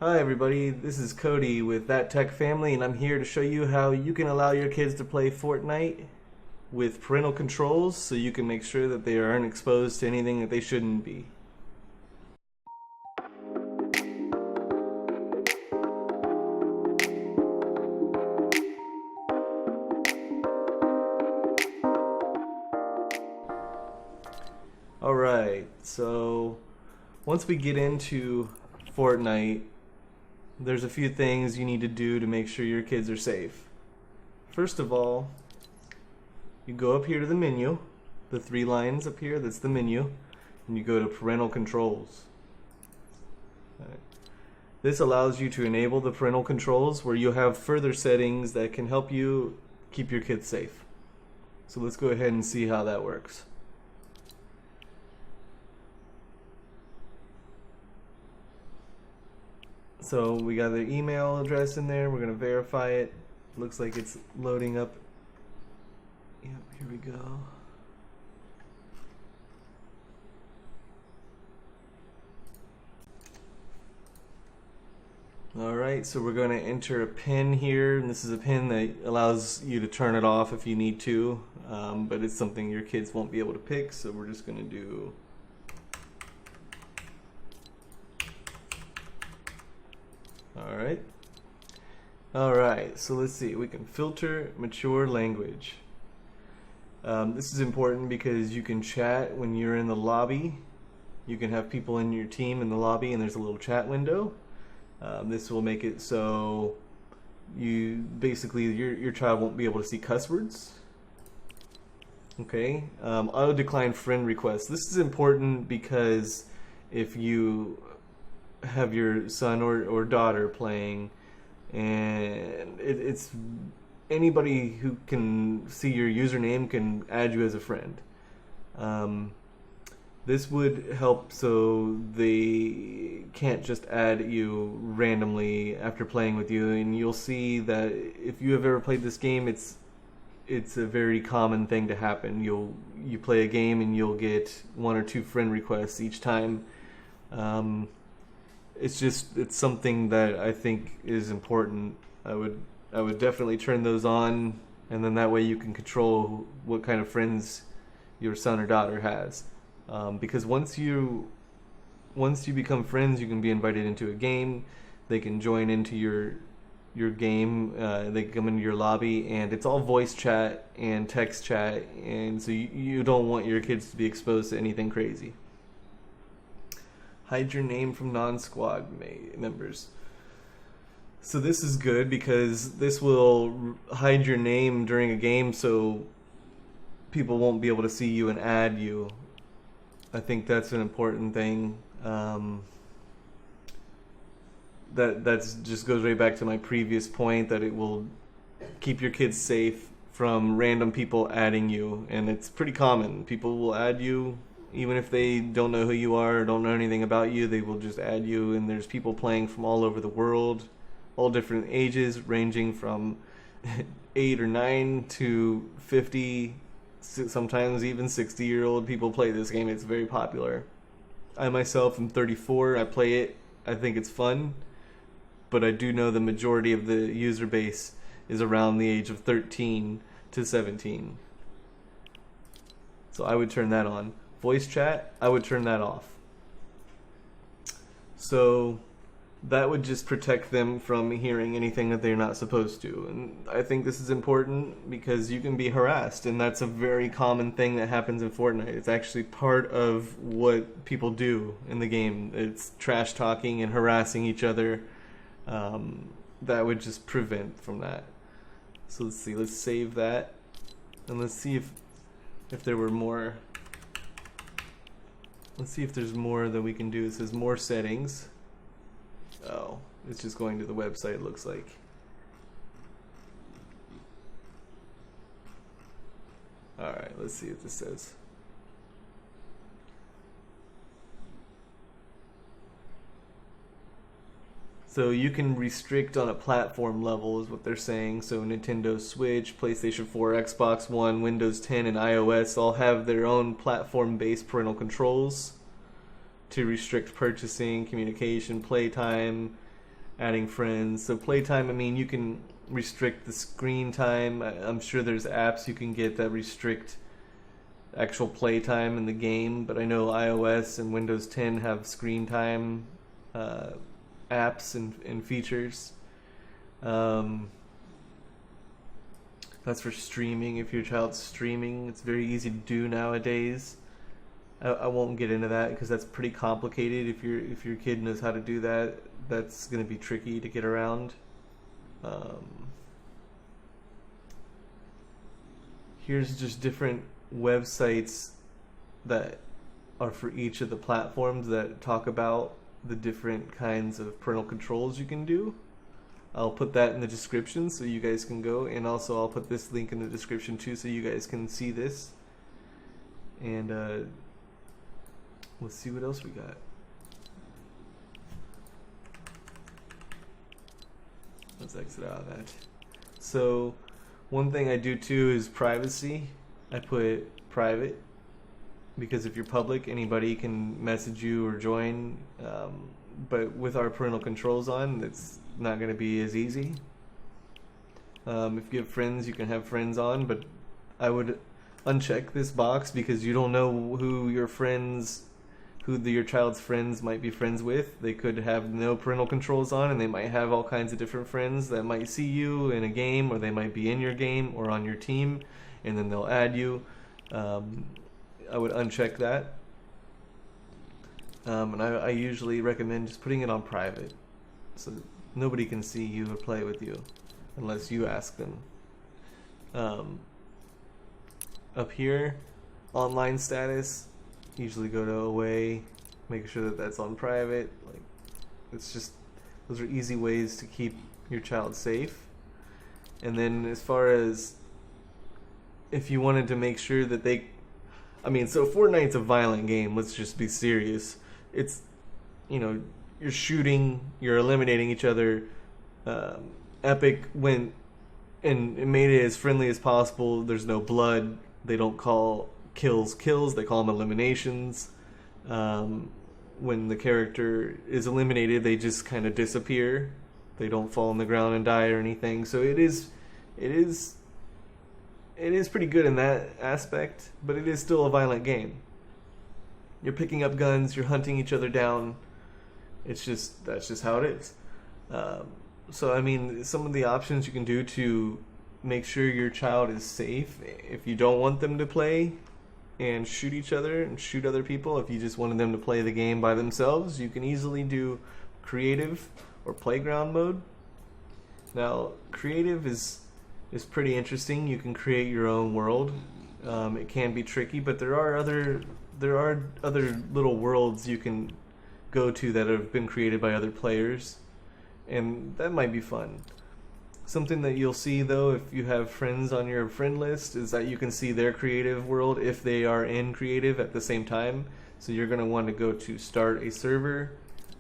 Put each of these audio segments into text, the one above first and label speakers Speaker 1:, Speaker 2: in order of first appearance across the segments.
Speaker 1: Hi everybody, this is Cody with That Tech Family, and I'm here to show you how you can allow your kids to play Fortnite with parental controls so you can make sure that they aren't exposed to anything that they shouldn't be. Alright, so once we get into Fortnite, there's a few things you need to do to make sure your kids are safe. First of all, you go up here to the menu, the three lines up here, that's the menu, and you go to Parental Controls. Right. This allows you to enable the parental controls where you'll have further settings that can help you keep your kids safe. So let's go ahead and see how that works. So we got the email address in there. We're going to verify it. Looks like it's loading up. Yep, here we go. Alright, so we're going to enter a pin here, and this is a pin that allows you to turn it off if you need to, but it's something your kids won't be able to pick, so we're just going to do Alright, so let's see. We can filter mature language. This is important because you can chat when you're in the lobby. You can have people in your team in the lobby and there's a little chat window. This will make it so you basically your child won't be able to see cuss words. Okay, auto decline friend requests. This is important because if you have your son or daughter playing and it's anybody who can see your username can add you as a friend. This would help so they can't just add you randomly after playing with you, and you'll see that if you have ever played this game, it's a very common thing to happen. You play a game and you'll get 1 or 2 friend requests each time. It's something that I think is important. I would definitely turn those on, and then that way you can control what kind of friends your son or daughter has. Because once you become friends, you can be invited into a game. They can join into your game. They can come into your lobby, and it's all voice chat and text chat, and so you don't want your kids to be exposed to anything crazy. Hide your name from non-squad members. So this is good because this will hide your name during a game so people won't be able to see you and add you. I think that's an important thing. That's just goes right back to my previous point that it will keep your kids safe from random people adding you, and it's pretty common. People will add you even if they don't know who you are or don't know anything about you. They will just add you, and there's people playing from all over the world, all different ages, ranging from 8 or 9 to 50, sometimes even 60-year-old people play this game. It's very popular. I myself am 34. I play it. I think it's fun, but I do know the majority of the user base is around the age of 13 to 17. So I would turn that on. Voice chat, I would turn that off. So that would just protect them from hearing anything that they're not supposed to. And I think this is important because you can be harassed, and that's a very common thing that happens in Fortnite. It's actually part of what people do in the game. It's trash talking and harassing each other. That would just prevent from that. So let's see, let's save that, and let's see if there were more. Let's see if there's more that we can do. It says more settings. Oh, it's just going to the website, it looks like. Alright, let's see what this says. So you can restrict on a platform level is what they're saying. So Nintendo Switch, PlayStation 4, Xbox One, Windows 10, and iOS all have their own platform-based parental controls to restrict purchasing, communication, playtime, adding friends. So playtime, I mean, you can restrict the screen time. I'm sure there's apps you can get that restrict actual playtime in the game, but I know iOS and Windows 10 have screen time apps and features. That's for streaming. If your child's streaming, it's very easy to do nowadays. I won't get into that because that's pretty complicated. If your kid knows how to do that, that's going to be tricky to get around. Here's just different websites that are for each of the platforms that talk about the different kinds of parental controls you can do. I'll put that in the description so you guys can go, and also I'll put this link in the description too so you guys can see this. And let's see what else we got. Let's exit out of that. So one thing I do too is privacy. I put private because if you're public, anybody can message you or join. But with our parental controls on, it's not going to be as easy. If you have friends, you can have friends on, but I would uncheck this box because you don't know who your child's friends might be friends with. They could have no parental controls on, and they might have all kinds of different friends that might see you in a game, or they might be in your game or on your team, and then they'll add you. I would uncheck that. And I usually recommend just putting it on private so nobody can see you or play with you unless you ask them. Up here, online status, usually go to away, make sure that that's on private. Like, it's just, those are easy ways to keep your child safe. And then as far as if you wanted to make sure that so Fortnite's a violent game, let's just be serious. It's, you're shooting, you're eliminating each other. Epic went and made it as friendly as possible. There's no blood. They don't call kills, they call them eliminations. When the character is eliminated, they just kind of disappear. They don't fall on the ground and die or anything. So it is pretty good in that aspect, but it is still a violent game. You're picking up guns, you're hunting each other down. That's just how it is. So I mean, some of the options you can do to make sure your child is safe, if you don't want them to play and shoot each other and shoot other people, if you just wanted them to play the game by themselves, you can easily do creative or playground mode. Now, creative is pretty interesting. You can create your own world. It can be tricky, but there are other little worlds you can go to that have been created by other players, and that might be fun. Something that you'll see though if you have friends on your friend list is that you can see their creative world if they are in creative at the same time. So you're going to want to go to start a server,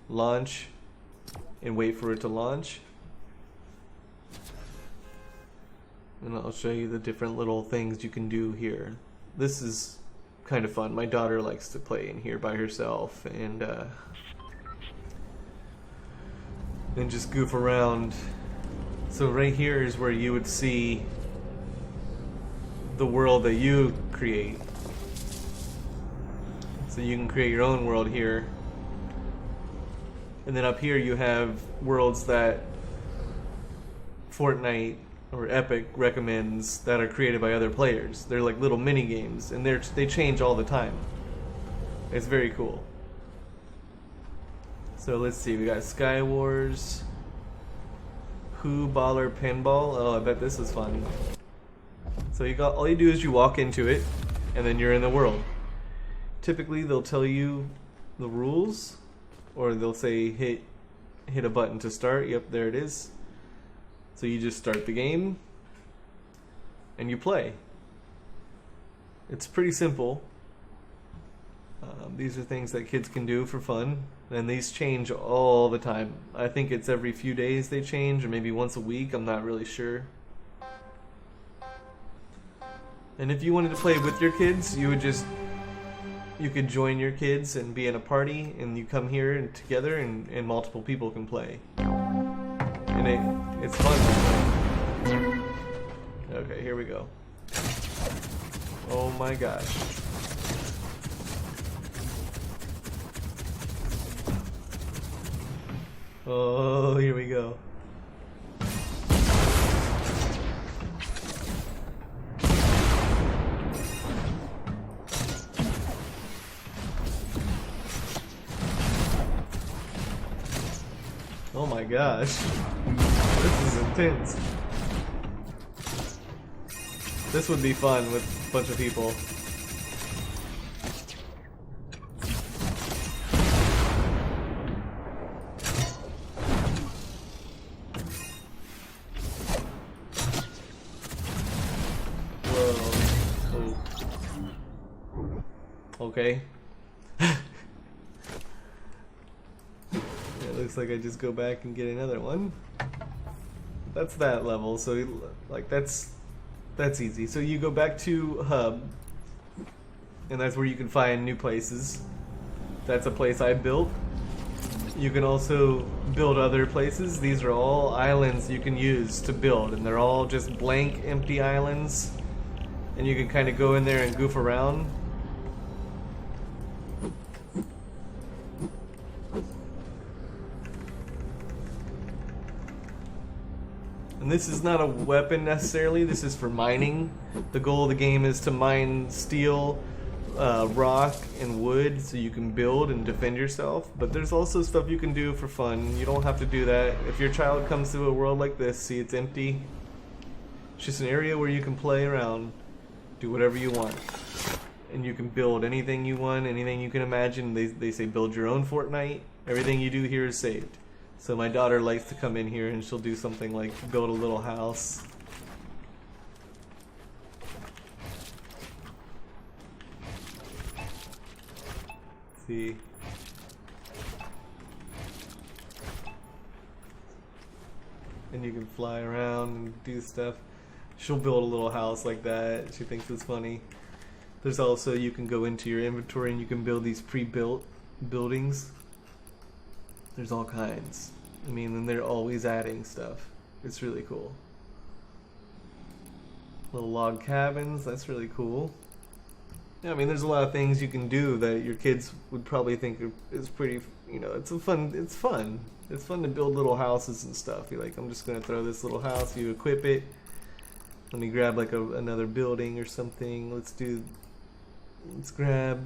Speaker 1: launch, and wait for it to launch. And I'll show you the different little things you can do here. This is kind of fun. My daughter likes to play in here by herself and just goof around. So right here is where you would see the world that you create. So you can create your own world here. And then up here you have worlds that Fortnite or Epic recommends that are created by other players. They're like little mini games, and they change all the time. It's very cool. So let's see, we got Sky Wars, Who Baller Pinball. Oh, I bet this is fun. So all you do is you walk into it, and then you're in the world. Typically, they'll tell you the rules, or they'll say hit a button to start. Yep, there it is. So you just start the game, and you play. It's pretty simple. These are things that kids can do for fun, and these change all the time. I think it's every few days they change, or maybe once a week, I'm not really sure. And if you wanted to play with your kids, you could join your kids and be in a party, and you come here and together, and multiple people can play. And it's fun. Okay, here we go. Oh my gosh. Oh, here we go. Oh my gosh. This is intense. This would be fun with a bunch of people. Whoa. Oh. Okay. It looks like I just go back and get another one. That's that level, so like that's easy. So you go back to Hub, and that's where you can find new places. That's a place I built. You can also build other places. These are all islands you can use to build, and they're all just blank, empty islands. And you can kind of go in there and goof around. And this is not a weapon necessarily, this is for mining. The goal of the game is to mine steel, rock, and wood so you can build and defend yourself. But there's also stuff you can do for fun. You don't have to do that. If your child comes to a world like this, see it's empty. It's just an area where you can play around, do whatever you want. And you can build anything you want, anything you can imagine. They say build your own Fortnite. Everything you do here is saved. So my daughter likes to come in here and she'll do something like build a little house. See. And you can fly around and do stuff. She'll build a little house like that. She thinks it's funny. There's also, you can go into your inventory and you can build these pre-built buildings. There's all kinds. I mean, and they're always adding stuff. It's really cool. Little log cabins, that's really cool. Yeah, I mean, there's a lot of things you can do that your kids would probably think is pretty, you know, it's fun. It's fun to build little houses and stuff. You're like, I'm just gonna throw this little house, you equip it. Let me grab like another building or something. Let's grab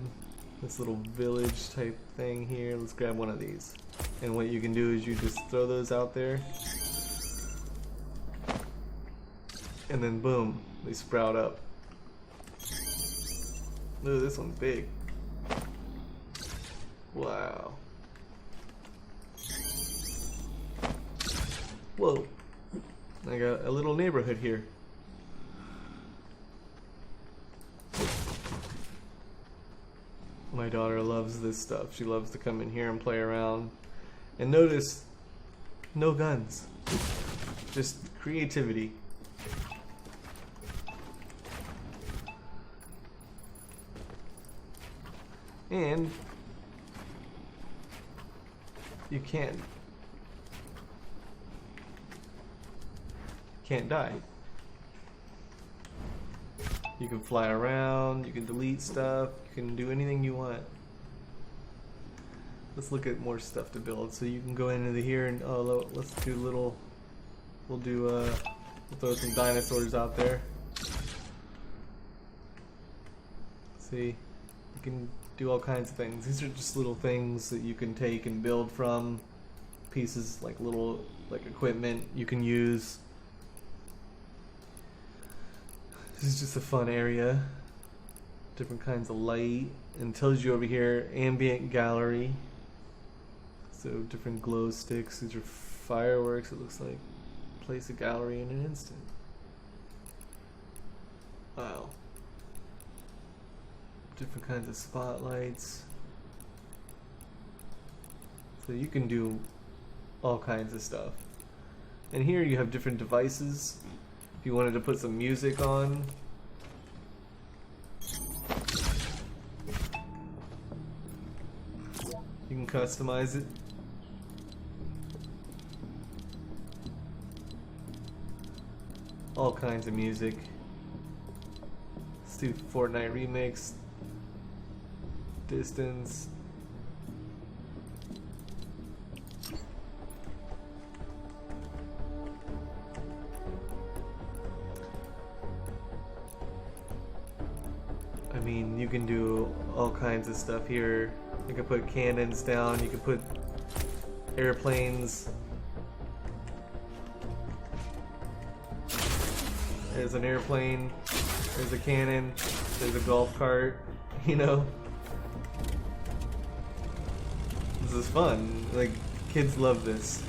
Speaker 1: this little village type thing here. Let's grab one of these. And what you can do is you just throw those out there. And then boom, they sprout up. Look, this one's big. Wow. Whoa. I got a little neighborhood here. My daughter loves this stuff. She loves to come in here and play around. And notice, no guns. Just creativity. And you can't die. You can fly around, you can delete stuff, you can do anything you want. Let's look at more stuff to build. So you can go into here and let's do we'll throw some dinosaurs out there. See, you can do all kinds of things. These are just little things that you can take and build from. Pieces like little equipment you can use. This is just a fun area. Different kinds of light. And it tells you over here, ambient gallery. So different glow sticks. These are fireworks, it looks like. Place a gallery in an instant. Wow. Different kinds of spotlights. So you can do all kinds of stuff. And here you have different devices. If you wanted to put some music on, you can customize it. all kinds of music. Let's do Fortnite remix. Distance. I mean, you can do all kinds of stuff here. You can put cannons down, you can put airplanes. There's an airplane, there's a cannon, there's a golf cart, you know? This is fun. Like, kids love this.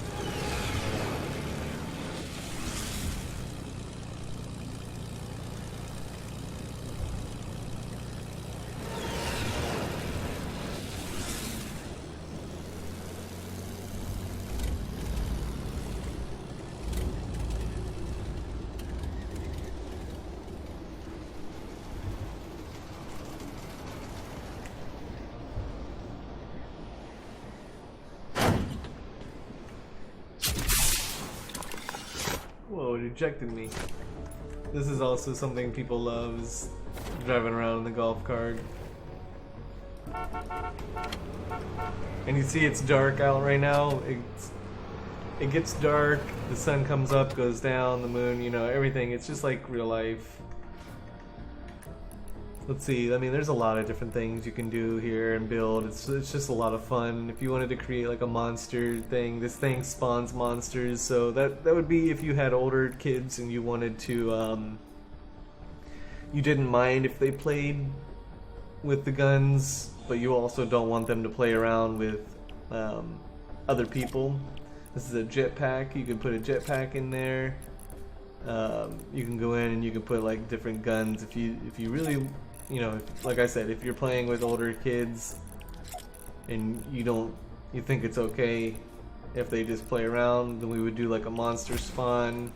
Speaker 1: Whoa, it ejected me. This is also something people love, is driving around in the golf cart. And you see it's dark out right now. It gets dark, the sun comes up, goes down, the moon, you know, everything. It's just like real life. Let's see, I mean, there's a lot of different things you can do here and build. It's just a lot of fun. If you wanted to create like a monster thing, this thing spawns monsters. So that would be if you had older kids and you wanted to, you didn't mind if they played with the guns, but you also don't want them to play around with other people. This is a jetpack. You can put a jetpack in there. You can go in and you can put like different guns if you really, you know, like I said, if you're playing with older kids and you think it's okay if they just play around, then we would do like a monster spawn.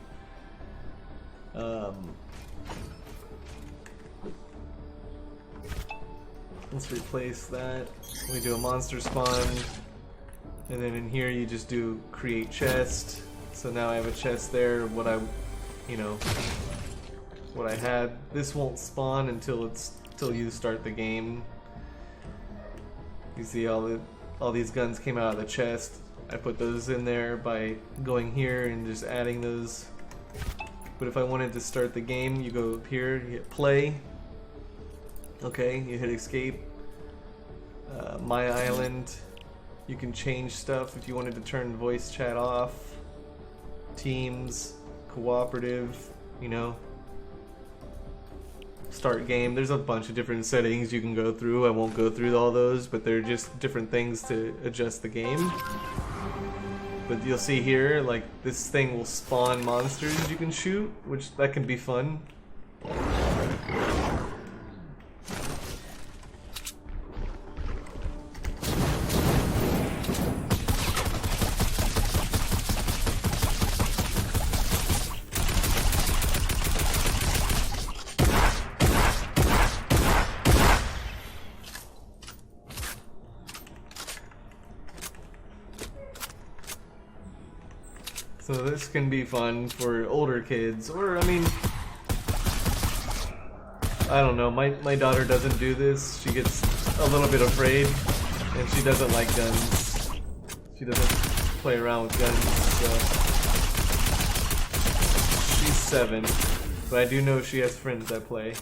Speaker 1: Let's replace that. We do a monster spawn, and then in here you just do create chest. So now I have a chest there. What I had. This won't spawn until you start the game. You see all these guns came out of the chest. I put those in there by going here and just adding those. But if I wanted to start the game, you go up here, you hit play. Okay, you hit escape. My island. You can change stuff if you wanted to turn voice chat off. Teams, cooperative, you know. Start game. There's a bunch of different settings you can go through. I won't go through all those, but they're just different things to adjust the game. But you'll see here, like, this thing will spawn monsters you can shoot, which that can be fun. So this can be fun for older kids, or I mean, I don't know, my daughter doesn't do this. She gets a little bit afraid, and she doesn't like guns. She doesn't play around with guns, so she's 7, but I do know she has friends that play.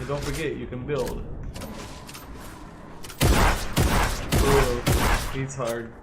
Speaker 1: So don't forget, you can build. Ooh, he's hard.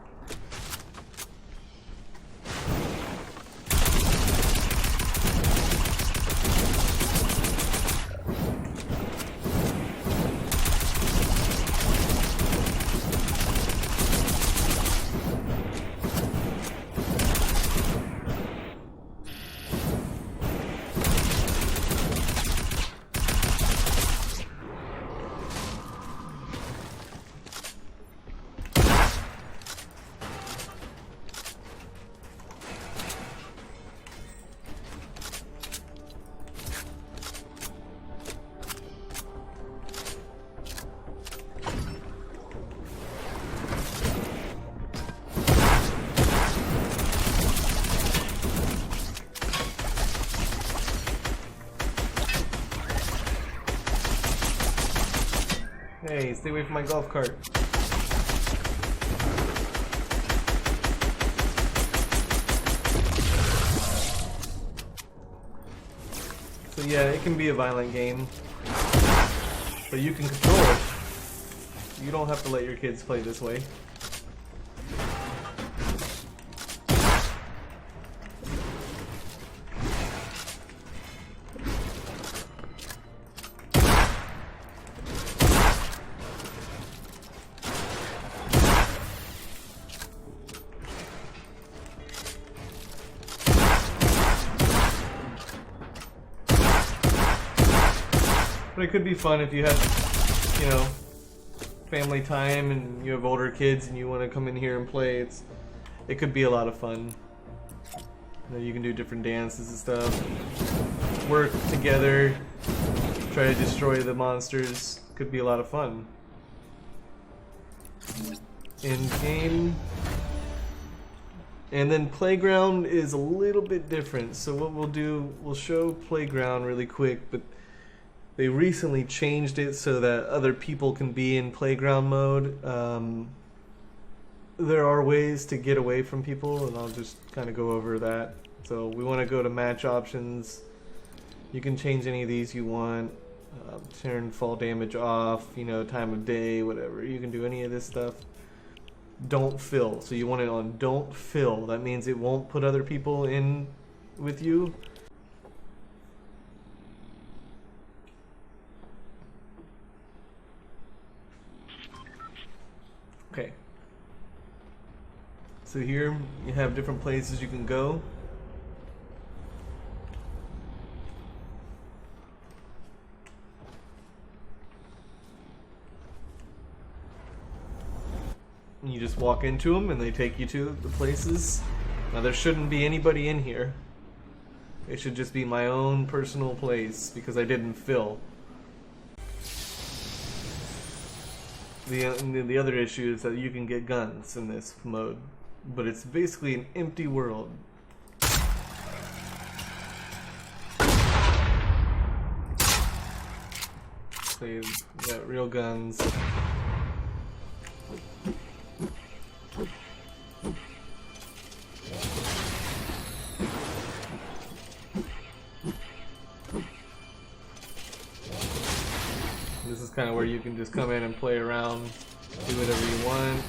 Speaker 1: stay away from my golf cart. So yeah, it can be a violent game, but you can control it. You don't have to let your kids play this way. But it could be fun if you have, you know, family time and you have older kids and you want to come in here and play. It could be a lot of fun. You know, you can do different dances and stuff. Work together, try to destroy the monsters. Could be a lot of fun. In game. And then Playground is a little bit different. So what we'll do, we'll show Playground really quick, but they recently changed it so that other people can be in Playground mode. There are ways to get away from people, and I'll just kind of go over that. So we want to go to match options. You can change any of these you want. Turn fall damage off, you know, time of day, whatever. You can do any of this stuff. Don't fill. So you want it on don't fill. That means it won't put other people in with you. Okay. So here you have different places you can go. You just walk into them and they take you to the places. Now there shouldn't be anybody in here. It should just be my own personal place because I didn't fill. The other issue is that you can get guns in this mode, but it's basically an empty world. So you got real guns. This is kind of where you can just come in and play around, do whatever you want.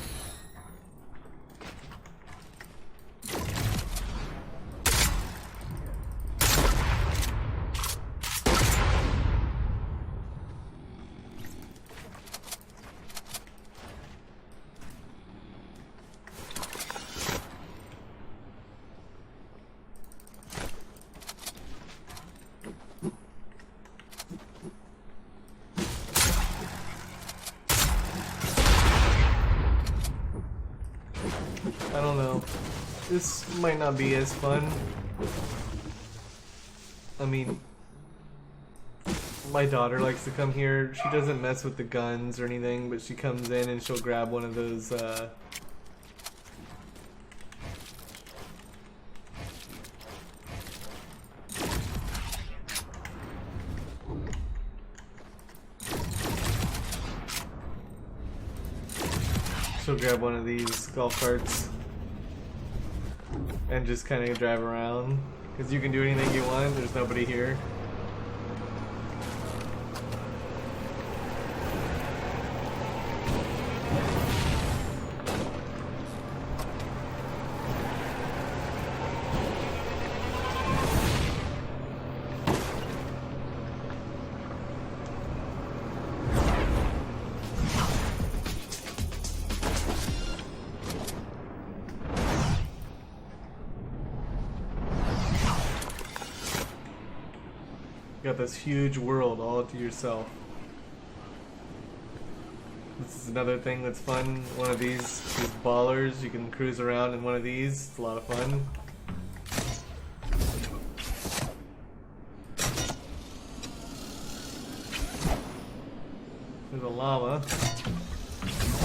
Speaker 1: I don't know. This might not be as fun. I mean, my daughter likes to come here. She doesn't mess with the guns or anything, but she comes in and she'll grab one of those, she'll grab one of these golf carts and just kind of drive around, because you can do anything you want, there's nobody here. You got this huge world all to yourself. This is another thing that's fun. One of these ballers, you can cruise around in one of these. It's a lot of fun. There's a llama.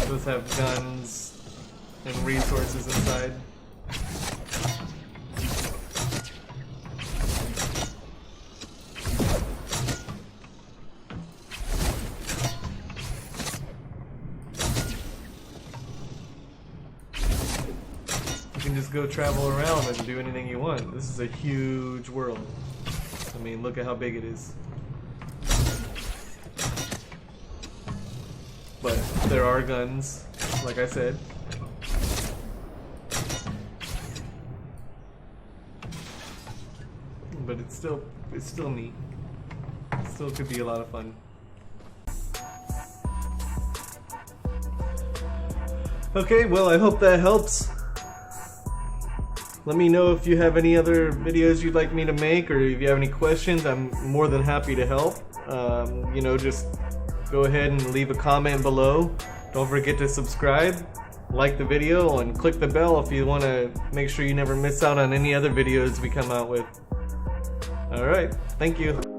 Speaker 1: Those have guns and resources inside. can just go travel around and do anything you want. This is a huge world. I mean, look at how big it is. But there are guns, like I said. But it's still neat. It still could be a lot of fun. Okay, well, I hope that helps. Let me know if you have any other videos you'd like me to make, or if you have any questions. I'm more than happy to help. You know, just go ahead and leave a comment below. Don't forget to subscribe, like the video, and click the bell if you want to make sure you never miss out on any other videos we come out with. Alright, thank you.